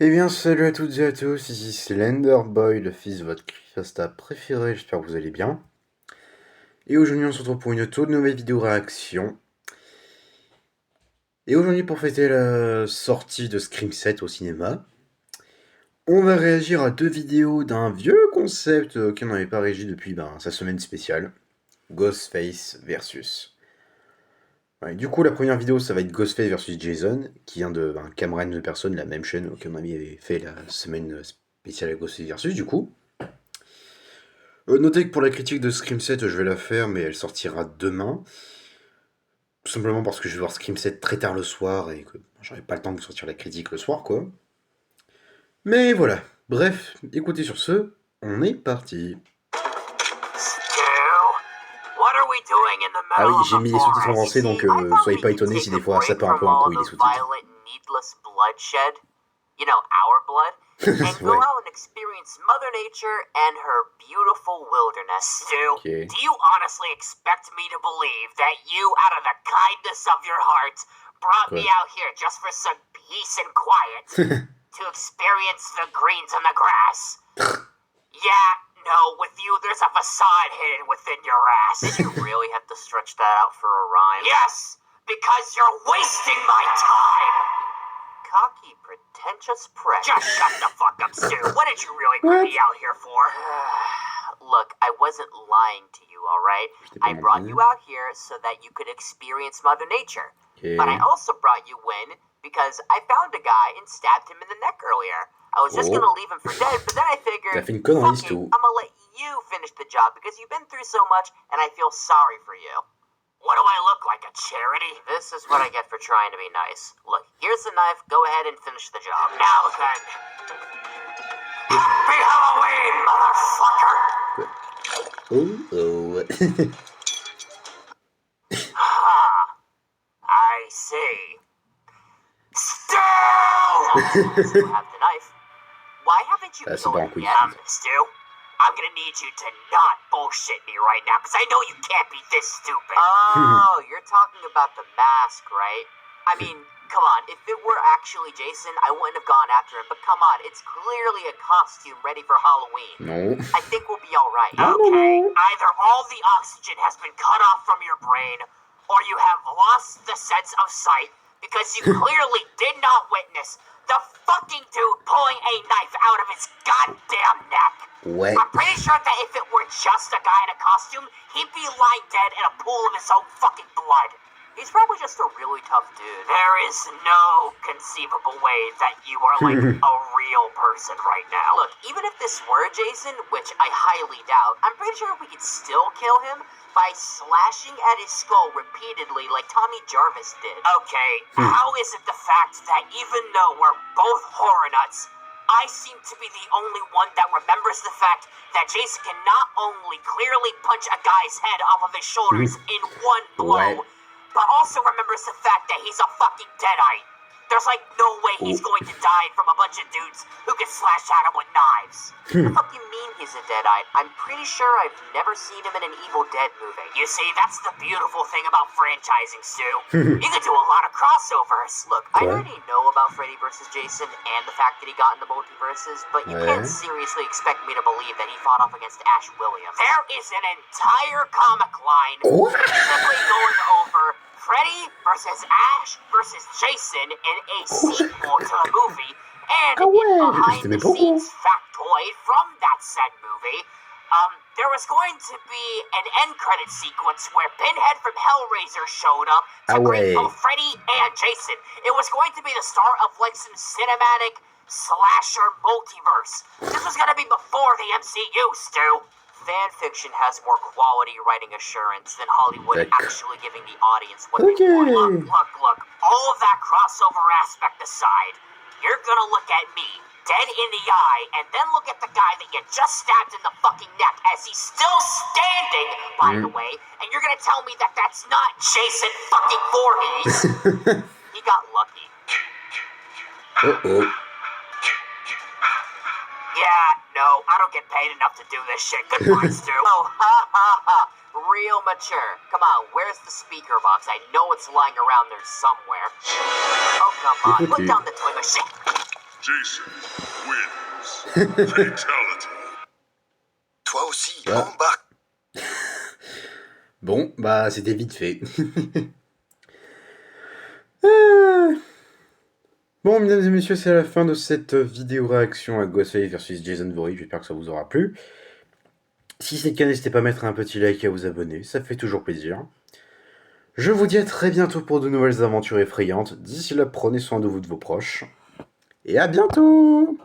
Eh bien, salut à toutes et à tous, ici Slenderboy, le fils de votre creepypasta préféré, j'espère que vous allez bien. Et aujourd'hui, on se retrouve pour une toute nouvelle vidéo réaction. Et aujourd'hui, pour fêter la sortie de Scream 7 au cinéma, on va réagir à deux vidéos d'un vieux concept auquel on n'avait pas réagi depuis sa semaine spéciale. Ghostface versus. Ouais, du coup, la première vidéo, ça va être Ghostface versus Jason, qui vient de Cameron de personne, la même chaîne auquel on avait fait la semaine spéciale à Ghostface versus, du coup. Notez que pour la critique de Scream 7, je vais la faire, mais elle sortira demain. Tout simplement parce que je vais voir Scream 7 très tard le soir et que j'aurai pas le temps de sortir la critique le soir, quoi. Mais voilà. Bref, écoutez sur ce, on est parti. Ah oui, j'ai mis les sous-titres en français, donc soyez pas étonnés si des fois ça part un peu en couille les sous-titres. You know, our blood, and go Ouais. out and experience Mother Nature and her beautiful wilderness. Stu, Okay. do you honestly expect me to believe that you, out of the kindness of your heart, brought me Good. out here just for some peace and quiet to experience the greens on the grass? Yeah, no, with you there's a facade hidden within your ass. Did you really have to stretch that out for a rhyme? Yes, because you're wasting my time! Cocky, pretentious prick. Just shut the fuck up, Stu. What did you really bring me out here for? Look, I wasn't lying to you, alright? I brought you out here so that you could experience Mother Nature. Okay. But I also brought you in because I found a guy and stabbed him in the neck earlier. I was just gonna leave him for dead, but then I figured, T'as fait une connerie, fuck it, Stu. I'm gonna let you finish the job because you've been through so much and I feel sorry for you. What do I look like, a charity? This is what I get for trying to be nice. Look, here's the knife. Go ahead and finish the job. Now then. Happy Halloween, motherfucker! I see. Still! Still have the knife. Why haven't you C'est pas un killed quiz. him yet? Stu, I'm gonna need you to not bullshit me right now, because I know you can't be this stupid. Oh, you're talking about the mask, right? I mean, come on, if it were actually Jason, I wouldn't have gone after him, but come on, it's clearly a costume ready for Halloween. Non. I think we'll be alright. No, no, Okay, no. either all the oxygen has been cut off from your brain, or you have lost the sense of sight, because you clearly did not witness the fucking dude pulling a knife out of his goddamn neck. Ouais. I'm pretty sure that if it were just a guy in a costume, he'd be lying dead in a pool of his own fucking blood. He's probably just a really tough dude. There is no conceivable way that you are like a real person right now. Look, even if this were Jason, which I highly doubt, I'm pretty sure we could still kill him by slashing at his skull repeatedly like Tommy Jarvis did. Okay, how is it the fact that even though we're both horror nuts, I seem to be the only one that remembers the fact that Jason can not only clearly punch a guy's head off of his shoulders in one blow, Ouais. but also remembers the fact that he's a fucking deadite. There's like no way he's going to die from a bunch of dudes who can slash at him with knives. What the fuck you mean he's a deadite? I'm pretty sure I've never seen him in an Evil Dead movie. You see, that's the beautiful thing about franchising, Stu. You can do a lot of crossovers. Look, I Cool. already know about Freddy vs. Jason and the fact that he got into multiverses, but you can't Ouais. seriously expect me to believe that he fought off against Ash Williams. There is an entire comic line What? simply going over Freddy versus Ash versus Jason in a sequel to the movie, and Ah ouais, a j'étais même pas au courant. behind-the-scenes factoid from that said movie. There was going to be an end credit sequence where Pinhead from Hellraiser showed up to Ah greet ouais. both Freddy and Jason. It was going to be the start of like some cinematic slasher multiverse. This was gonna be before the MCU, Stu. Fan fiction has more quality writing assurance than Hollywood D'accord. actually giving the audience what Okay. they want. Look, all of that crossover aspect aside, you're gonna look at me dead in the eye and then look at the guy that you just stabbed in the fucking neck as he's still standing, by the way, and you're gonna tell me that that's not Jason fucking Voorhees. He got lucky. Uh-oh. Yeah, no, I don't get paid enough to do this shit. Goodbye, Stu. Oh, ha, ha, ha. Real mature. Come on, where's the speaker box? I know it's lying around there somewhere. Oh, come on. Put Écoutez. down the toy machine. Jason wins. Fatality. Toi aussi, Ah. embarque. Bon, bah c'était vite fait. Euh, Bon, mesdames et messieurs, c'est la fin de cette vidéo réaction à Ghostface versus Jason Voorhees. J'espère que ça vous aura plu. Si c'est le cas, n'hésitez pas à mettre un petit like et à vous abonner, ça fait toujours plaisir. Je vous dis à très bientôt pour de nouvelles aventures effrayantes. D'ici là, prenez soin de vous, de vos proches. Et à bientôt!